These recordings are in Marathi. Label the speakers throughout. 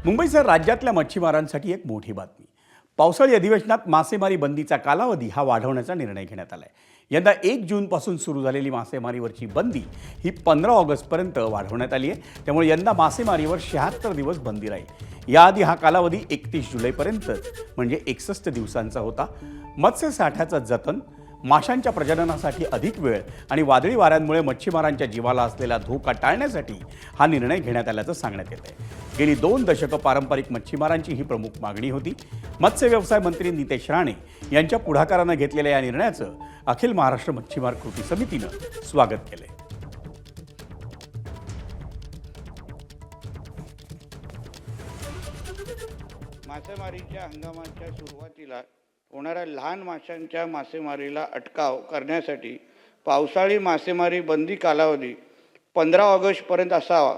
Speaker 1: मुंबईसह राज्यातल्या मच्छीमारांसाठी एक मोठी बातमी. पावसाळी अधिवेशनात मासेमारी बंदीचा कालावधी हा वाढवण्याचा निर्णय घेण्यात आला आहे. यंदा 1 जूनपासून सुरू झालेली मासेमारीवरची बंदी ही 15 ऑगस्टपर्यंत वाढवण्यात आली आहे. त्यामुळे यंदा मासेमारीवर 76 दिवस बंदी राहील. याआधी हा कालावधी 31 जुलैपर्यंतच म्हणजे 61 दिवसांचा होता. मत्स्य साठ्याचं जतन, माशांच्या प्रजननासाठी अधिक वेळ आणि वादळी वाऱ्यांमुळे मच्छीमारांच्या जीवाला असलेला धोका टाळण्यासाठी हा निर्णय घेण्यात आल्याचं सांगण्यात येत आहे. गेली 2 दशकं पारंपरिक मच्छीमारांची ही प्रमुख मागणी होती. मत्स्य व्यवसाय मंत्री नितेश राणे यांच्या पुढाकारानं घेतलेल्या या निर्णयाचं अखिल महाराष्ट्र मच्छीमार कृती समितीनं स्वागत केलंय.
Speaker 2: मासेमारीच्या हंगामाच्या सुरुवातीला होणाऱ्या लहान माशांच्या मासेमारीला अटकाव करण्यासाठी पावसाळी मासेमारी बंदी कालावधी 15 ऑगस्टपर्यंत असावा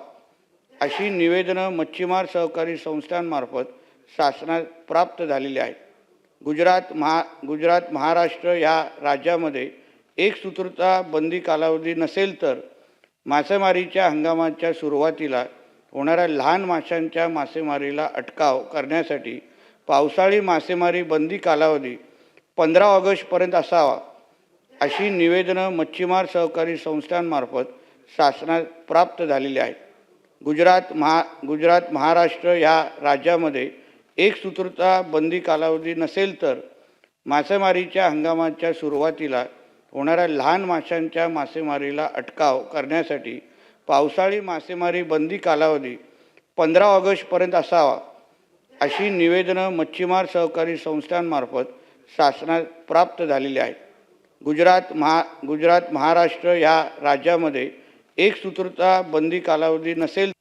Speaker 2: अशी निवेदनं मच्छीमार सहकारी संस्थांमार्फत शासनात प्राप्त झालेली आहेत. गुजरात, महाराष्ट्र या राज्यामध्ये एकसूत्रता बंदी कालावधी नसेल तर मासेमारीच्या हंगामाच्या सुरुवातीला होणाऱ्या लहान माशांच्या मासेमारीला अटकाव करण्यासाठी पावसाळी मासेमारी बंदी कालावधी 15 ऑगस्टपर्यंत असावा अशी निवेदनं मच्छीमार सहकारी संस्थांमार्फत शासनात प्राप्त झालेली आहेत. गुजरात, महाराष्ट्र या राज्यामध्ये एकसूत्रता बंदी कालावधी नसेल तर मासेमारीच्या हंगामाच्या सुरुवातीला होणाऱ्या लहान माशांच्या मासेमारीला अटकाव करण्यासाठी पावसाळी मासेमारी बंदी कालावधी 15 ऑगस्टपर्यंत असावा अशी निवेदनं मच्छीमार सहकारी संस्थांमार्फत शासनात प्राप्त झालेली आहेत. गुजरात, महाराष्ट्र या राज्यामध्ये एकसूत्रता बंदी कालावधी नसेल